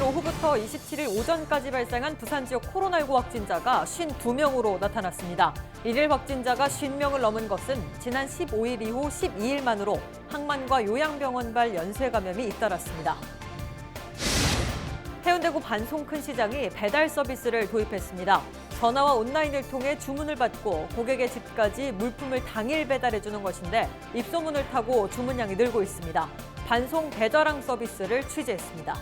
오후부터 27일 오전까지 발생한 부산 지역 코로나19 확진자가 52명으로 나타났습니다. 일일 확진자가 50명을 넘은 것은 지난 15일 이후 12일 만으로 항만과 요양병원발 연쇄 감염이 잇따랐습니다. 해운대구 반송 큰 시장이 배달 서비스를 도입했습니다. 전화와 온라인을 통해 주문을 받고 고객의 집까지 물품을 당일 배달해주는 것인데 입소문을 타고 주문량이 늘고 있습니다. 반송 배달왕 서비스를 취재했습니다.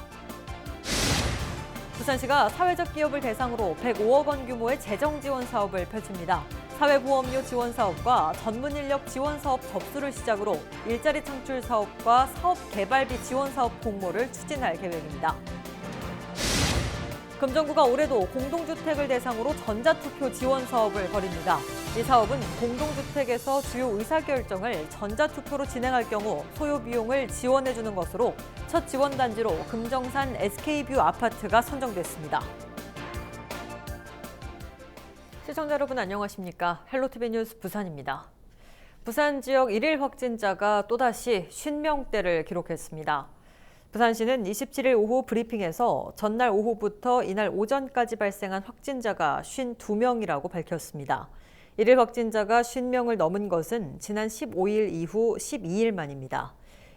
부산시가 사회적 기업을 대상으로 105억 원 규모의 재정 지원 사업을 펼칩니다. 사회보험료 지원 사업과 전문 인력 지원 사업 접수를 시작으로 일자리 창출 사업과 사업 개발비 지원 사업 공모를 추진할 계획입니다. 금정구가 올해도 공동주택을 대상으로 전자투표 지원 사업을 벌입니다. 이 사업은 공동주택에서 주요 의사결정을 전자투표로 진행할 경우 소요 비용을 지원해주는 것으로 첫 지원단지로 금정산 SK뷰 아파트가 선정됐습니다. 시청자 여러분 안녕하십니까? 헬로티비 뉴스 부산입니다. 부산 지역 일일 확진자가 또다시 50명대를 기록했습니다. 부산시는 27일 오후 브리핑에서 전날 오후부터 이날 오전까지 발생한 확진자가 52명이라고 밝혔습니다. 일일 확진자가 50명을 넘은 것은 지난 15일 이후 12일 만입니다.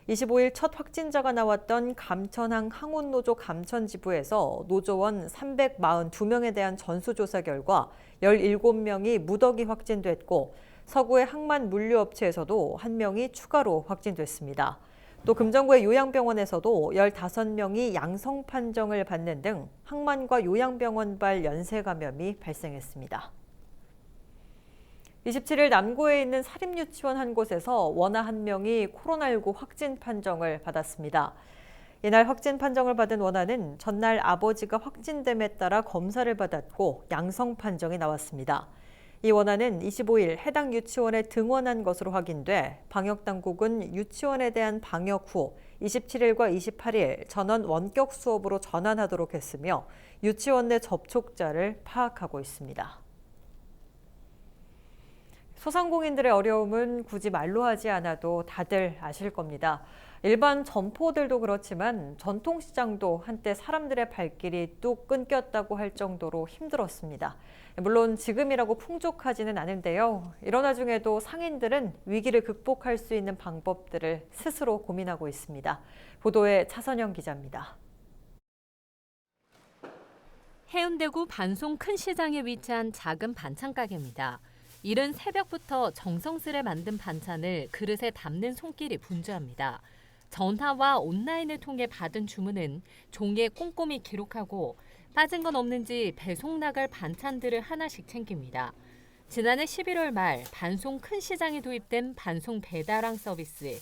25일 첫 확진자가 나왔던 감천항 항운노조 감천지부에서 노조원 342명에 대한 전수조사 결과 17명이 무더기 확진됐고 서구의 항만 물류업체에서도 1명이 추가로 확진됐습니다. 또 금정구의 요양병원에서도 15명이 양성 판정을 받는 등 항만과 요양병원발 연쇄 감염이 발생했습니다. 27일 남구에 있는 사립유치원 한 곳에서 원아 1명이 코로나19 확진 판정을 받았습니다. 이날 확진 판정을 받은 원아는 전날 아버지가 확진됨에 따라 검사를 받았고 양성 판정이 나왔습니다. 이 원아는 25일 해당 유치원에 등원한 것으로 확인돼 방역당국은 유치원에 대한 방역 후 27일과 28일 전원 원격 수업으로 전환하도록 했으며 유치원 내 접촉자를 파악하고 있습니다. 소상공인들의 어려움은 굳이 말로 하지 않아도 다들 아실 겁니다. 일반 점포들도 그렇지만 전통시장도 한때 사람들의 발길이 뚝 끊겼다고 할 정도로 힘들었습니다. 물론 지금이라고 풍족하지는 않은데요. 이런 와중에도 상인들은 위기를 극복할 수 있는 방법들을 스스로 고민하고 있습니다. 보도에 차선영 기자입니다. 해운대구 반송 큰 시장에 위치한 작은 반찬 가게입니다. 이른 새벽부터 정성스레 만든 반찬을 그릇에 담는 손길이 분주합니다. 전화와 온라인을 통해 받은 주문은 종이에 꼼꼼히 기록하고 빠진 건 없는지 배송 나갈 반찬들을 하나씩 챙깁니다. 지난해 11월 말 반송 큰 시장에 도입된 반송 배달왕 서비스.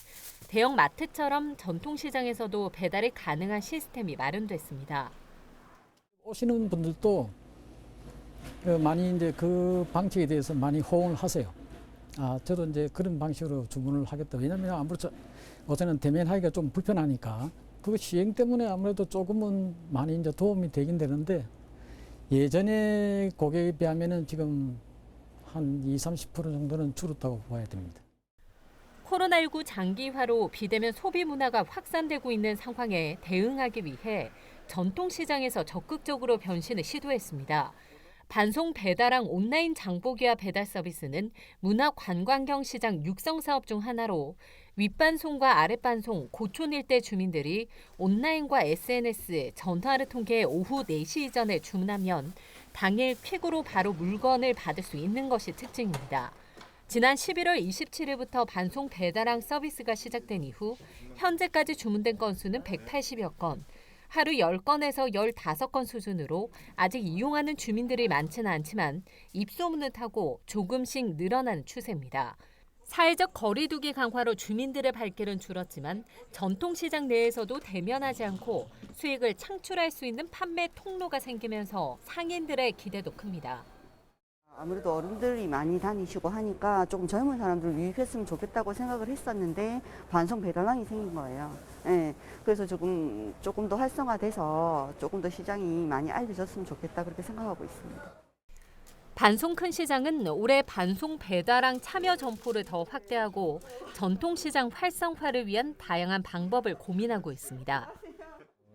대형 마트처럼 전통시장에서도 배달이 가능한 시스템이 마련됐습니다. 오시는 분들도 많이 이제 그 방식에 대해서 많이 호응을 하세요. 저도 이제 그런 방식으로 주문을 하겠다. 왜냐하면 아무래도 어제는 대면하기가 좀 불편하니까 그 시행 때문에 아무래도 조금은 많이 이제 도움이 되긴 되는데 예전에 고객에 비하면은 지금 한 20-30% 정도는 줄었다고 봐야 됩니다. 코로나19 장기화로 비대면 소비 문화가 확산되고 있는 상황에 대응하기 위해 전통시장에서 적극적으로 변신을 시도했습니다. 반송 배달왕 온라인 장보기와 배달 서비스는 문화관광형 시장 육성 사업 중 하나로 윗반송과 아랫반송, 고촌 일대 주민들이 온라인과 SNS, 전화를 통해 오후 4시 이전에 주문하면 당일 퀵으로 바로 물건을 받을 수 있는 것이 특징입니다. 지난 11월 27일부터 반송 배달왕 서비스가 시작된 이후 현재까지 주문된 건수는 180여 건. 하루 10건에서 15건 수준으로 아직 이용하는 주민들이 많지는 않지만 입소문을 타고 조금씩 늘어나는 추세입니다. 사회적 거리두기 강화로 주민들의 발길은 줄었지만 전통시장 내에서도 대면하지 않고 수익을 창출할 수 있는 판매 통로가 생기면서 상인들의 기대도 큽니다. 아무래도 어른들이 많이 다니시고 하니까 조금 젊은 사람들 유입했으면 좋겠다고 생각을 했었는데 반송 배달왕이 생긴 거예요. 예, 그래서 조금 더 활성화돼서 조금 더 시장이 많이 알려졌으면 좋겠다 그렇게 생각하고 있습니다. 반송 큰 시장은 올해 반송 배달왕 참여 점포를 더 확대하고 전통시장 활성화를 위한 다양한 방법을 고민하고 있습니다.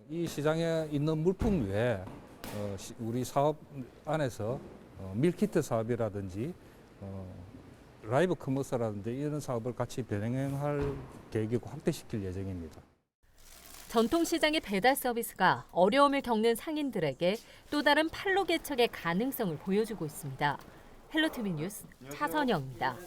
이 시장에 있는 물품 외에 우리 사업 안에서 밀키트 사업이라든지 라이브 커머스라든지 이런 사업을 같이 병행할 계획이고 확대시킬 예정입니다. 전통시장의 배달 서비스가 어려움을 겪는 상인들에게 또 다른 판로 개척의 가능성을 보여주고 있습니다. 헬로티비 뉴스 차선영입니다.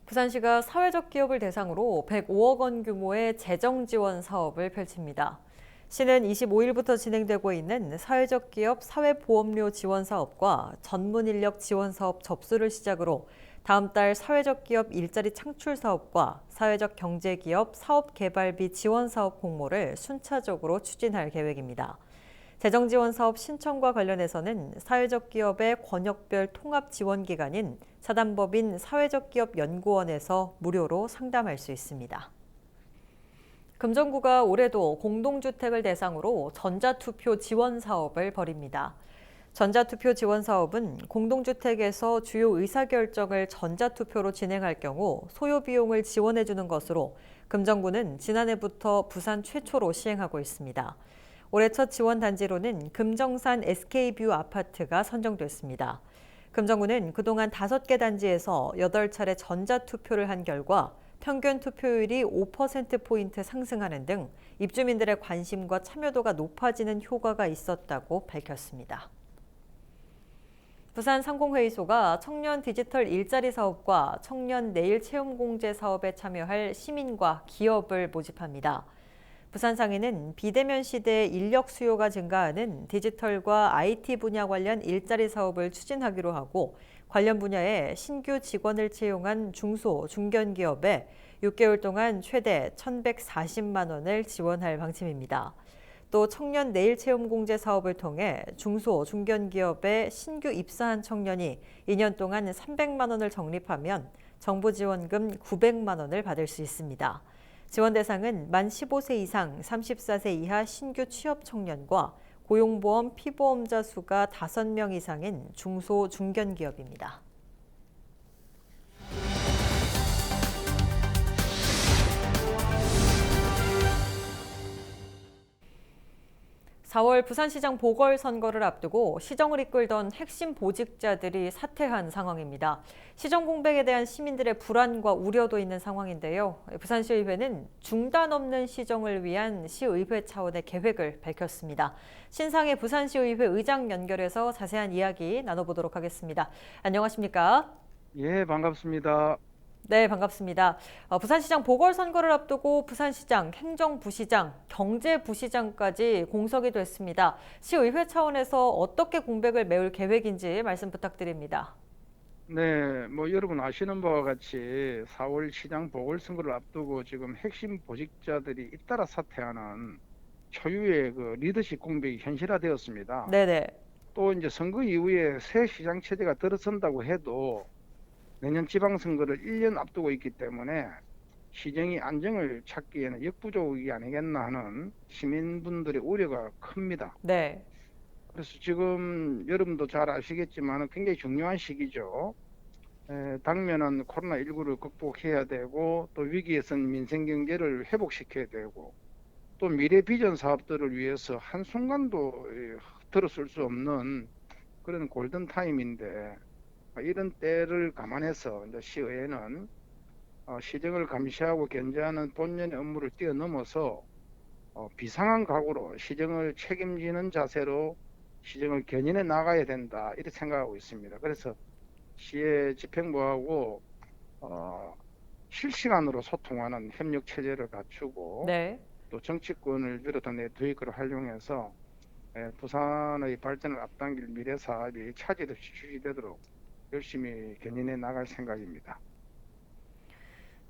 부산시가 사회적 기업을 대상으로 105억 원 규모의 재정 지원 사업을 펼칩니다. 시는 25일부터 진행되고 있는 사회적 기업 사회보험료 지원 사업과 전문 인력 지원 사업 접수를 시작으로 다음 달 사회적 기업 일자리 창출 사업과 사회적 경제기업 사업 개발비 지원 사업 공모를 순차적으로 추진할 계획입니다. 재정 지원 사업 신청과 관련해서는 사회적 기업의 권역별 통합 지원 기관인 사단법인 사회적 기업 연구원에서 무료로 상담할 수 있습니다. 금정구가 올해도 공동주택을 대상으로 전자투표 지원 사업을 벌입니다. 전자투표 지원 사업은 공동주택에서 주요 의사결정을 전자투표로 진행할 경우 소요 비용을 지원해주는 것으로 금정구는 지난해부터 부산 최초로 시행하고 있습니다. 올해 첫 지원 단지로는 금정산 SK뷰 아파트가 선정됐습니다. 금정구는 그동안 5개 단지에서 8차례 전자투표를 한 결과 평균 투표율이 5%포인트 상승하는 등 입주민들의 관심과 참여도가 높아지는 효과가 있었다고 밝혔습니다. 부산 상공회의소가 청년 디지털 일자리 사업과 청년 내일 체험 공제 사업에 참여할 시민과 기업을 모집합니다. 부산상인은 비대면 시대에 인력 수요가 증가하는 디지털과 IT 분야 관련 일자리 사업을 추진하기로 하고 관련 분야에 신규 직원을 채용한 중소, 중견기업에 6개월 동안 최대 1,140만 원을 지원할 방침입니다. 또 청년 내일 체험 공제 사업을 통해 중소, 중견기업에 신규 입사한 청년이 2년 동안 300만 원을 적립하면 정부 지원금 900만 원을 받을 수 있습니다. 지원 대상은 만 15세 이상 34세 이하 신규 취업 청년과 고용보험 피보험자 수가 5명 이상인 중소, 중견기업입니다. 4월 부산시장 보궐선거를 앞두고 시정을 이끌던 핵심 보직자들이 사퇴한 상황입니다. 시정 공백에 대한 시민들의 불안과 우려도 있는 상황인데요. 부산시의회는 중단 없는 시정을 위한 시의회 차원의 계획을 밝혔습니다. 신상의 부산시의회 의장 연결해서 자세한 이야기 나눠보도록 하겠습니다. 안녕하십니까? 예, 반갑습니다. 네, 반갑습니다. 부산시장 보궐선거를 앞두고 부산시장, 행정부시장, 경제부시장까지 공석이 됐습니다. 시의회 차원에서 어떻게 공백을 메울 계획인지 말씀 부탁드립니다. 네, 여러분 아시는 바와 같이 4월 시장 보궐선거를 앞두고 지금 핵심 보직자들이 잇따라 사퇴하는 초유의 그 리더십 공백이 현실화되었습니다. 네네. 또 이제 선거 이후에 새 시장 체제가 들어선다고 해도 내년 지방선거를 1년 앞두고 있기 때문에 시정이 안정을 찾기에는 역부족이 아니겠나 하는 시민분들의 우려가 큽니다. 네. 그래서 지금 여러분도 잘 아시겠지만 굉장히 중요한 시기죠. 당면은 코로나19를 극복해야 되고 또 위기에선 민생경제를 회복시켜야 되고 또 미래 비전 사업들을 위해서 한순간도 들어설 수 없는 그런 골든타임인데 이런 때를 감안해서 이제 시의회는 시정을 감시하고 견제하는 본연의 업무를 뛰어넘어서 비상한 각오로 시정을 책임지는 자세로 시정을 견인해 나가야 된다 이렇게 생각하고 있습니다. 그래서 시의 집행부하고 실시간으로 소통하는 협력 체제를 갖추고 네. 또 정치권을 비롯한 네트워크를 활용해서 부산의 발전을 앞당길 미래 사업이 차질 없이 추진되도록 열심히 견인해 나갈 생각입니다.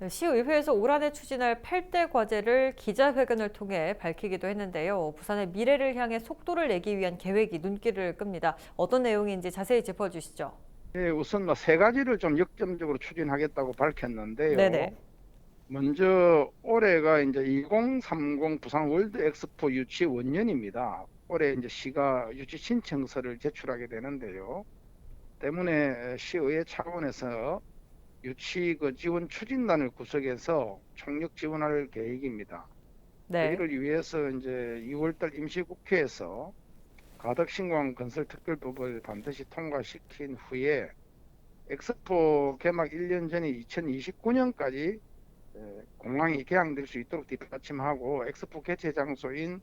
시의회에서 올 한해 추진할 8대 과제를 기자회견을 통해 밝히기도 했는데요. 부산의 미래를 향해 속도를 내기 위한 계획이 눈길을 끕니다. 어떤 내용인지 자세히 짚어주시죠. 네, 우선 3가지를 좀 역점적으로 추진하겠다고 밝혔는데요. 네네. 먼저 올해가 이제 2030 부산 월드 엑스포 유치 원년입니다. 올해 이제 시가 유치 신청서를 제출하게 되는데요. 때문에 시의회 차원에서 유치 지원 추진단을 구성해서 총력 지원할 계획입니다. 네. 이를 위해서 이제 2월달 임시국회에서 가덕신공항 건설 특별법을 반드시 통과시킨 후에 엑스포 개막 1년 전인 2029년까지 공항이 개항될 수 있도록 뒷받침하고 엑스포 개최 장소인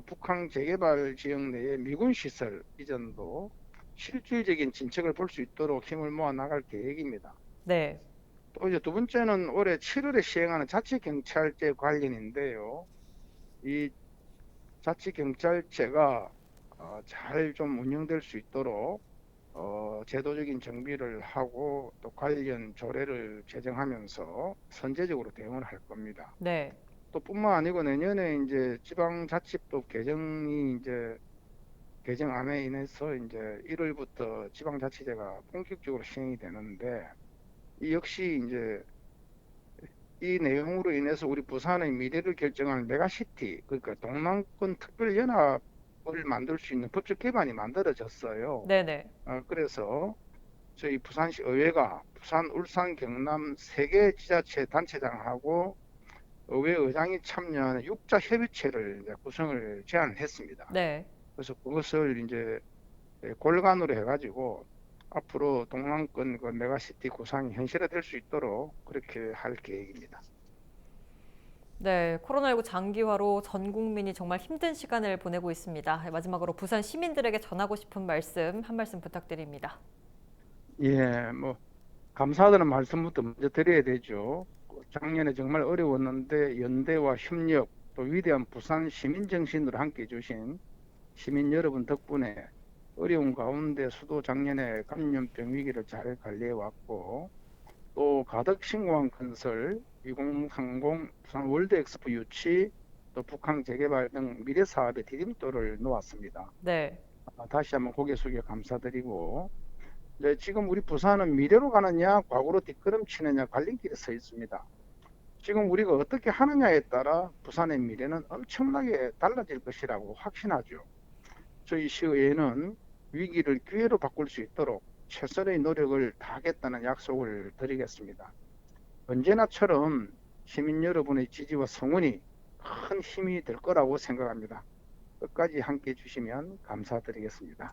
북한 재개발 지역 내의 미군 시설 이전도 실질적인 진척을 볼 수 있도록 힘을 모아 나갈 계획입니다. 네. 또 이제 두 번째는 올해 7월에 시행하는 자치경찰제 관련인데요. 이 자치경찰제가 잘 좀 운영될 수 있도록 제도적인 정비를 하고 또 관련 조례를 제정하면서 선제적으로 대응을 할 겁니다. 네. 또 뿐만 아니고 내년에 이제 지방자치법 개정안에 인해서 이제 1월부터 지방자치제가 본격적으로 시행이 되는데 이 역시 이제 이 내용으로 인해서 우리 부산의 미래를 결정하는 메가시티, 그러니까 동남권 특별연합을 만들 수 있는 법적 기반이 만들어졌어요. 네네. 그래서 저희 부산시 의회가 부산, 울산, 경남 3개 지자체 단체장하고 의회 의장이 참여하는 6자 협의체를 이제 구성을 제안했습니다. 네. 그래서 그것을 이제 골간으로 해가지고 앞으로 동남권 그 메가시티 구상이 현실화될 수 있도록 그렇게 할 계획입니다. 네, 코로나19 장기화로 전 국민이 정말 힘든 시간을 보내고 있습니다. 마지막으로 부산 시민들에게 전하고 싶은 말씀 한 말씀 부탁드립니다. 예, 뭐 감사하다는 말씀부터 먼저 드려야 되죠. 작년에 정말 어려웠는데 연대와 협력 또 위대한 부산 시민 정신으로 함께 해주신 시민 여러분 덕분에 어려운 가운데 수도 작년에 감염병 위기를 잘 관리해 왔고 또 가덕신공항 건설, 2030 부산 월드엑스포 유치, 또 북한 재개발 등 미래 사업에 디딤돌을 놓았습니다. 네. 다시 한번 고개 숙여 감사드리고 이제 지금 우리 부산은 미래로 가느냐 과거로 뒷걸음치느냐 갈림길에 서 있습니다. 지금 우리가 어떻게 하느냐에 따라 부산의 미래는 엄청나게 달라질 것이라고 확신하죠. 저희 시의회는 위기를 기회로 바꿀 수 있도록 최선의 노력을 다하겠다는 약속을 드리겠습니다. 언제나처럼 시민 여러분의 지지와 성원이 큰 힘이 될 거라고 생각합니다. 끝까지 함께 해주시면 감사드리겠습니다.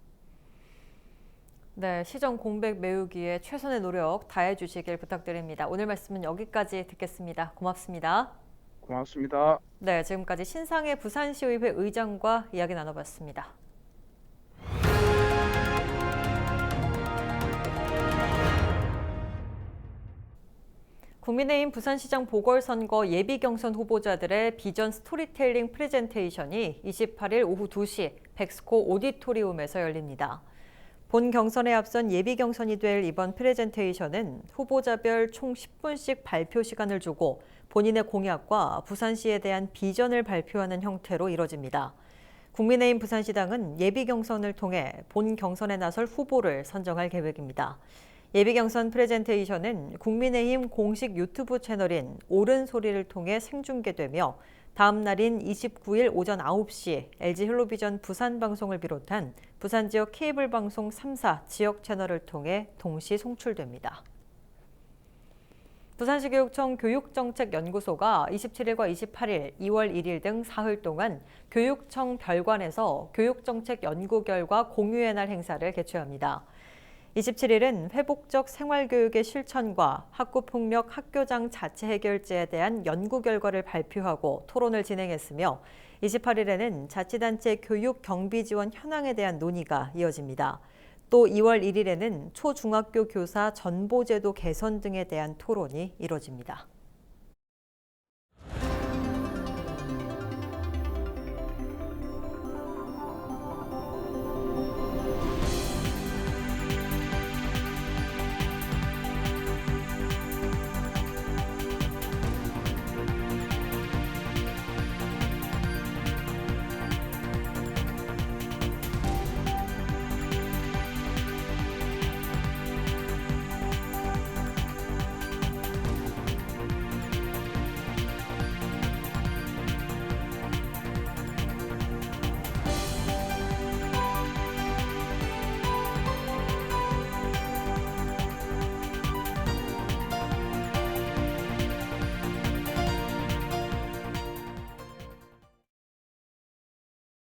네, 시정 공백 메우기에 최선의 노력 다해 주시길 부탁드립니다. 오늘 말씀은 여기까지 듣겠습니다. 고맙습니다. 고맙습니다. 네, 지금까지 신상의 부산시의회 의장과 이야기 나눠봤습니다. 국민의힘 부산시장 보궐선거 예비경선 후보자들의 비전 스토리텔링 프레젠테이션이 28일 오후 2시 백스코 오디토리움에서 열립니다. 본 경선에 앞선 예비경선이 될 이번 프레젠테이션은 후보자별 총 10분씩 발표 시간을 주고 본인의 공약과 부산시에 대한 비전을 발표하는 형태로 이뤄집니다. 국민의힘 부산시당은 예비경선을 통해 본 경선에 나설 후보를 선정할 계획입니다. 예비경선 프레젠테이션은 국민의힘 공식 유튜브 채널인 옳은 소리를 통해 생중계되며 다음 날인 29일 오전 9시 LG 헬로비전 부산 방송을 비롯한 부산 지역 케이블 방송 3사 지역 채널을 통해 동시 송출됩니다. 부산시 교육청 교육정책연구소가 27일과 28일, 2월 1일 등 사흘 동안 교육청 별관에서 교육정책 연구 결과 공유의 날 행사를 개최합니다. 27일은 회복적 생활교육의 실천과 학구폭력 학교장 자체 해결제에 대한 연구 결과를 발표하고 토론을 진행했으며 28일에는 자치단체 교육 경비 지원 현황에 대한 논의가 이어집니다. 또 2월 1일에는 초중학교 교사 전보제도 개선 등에 대한 토론이 이뤄집니다.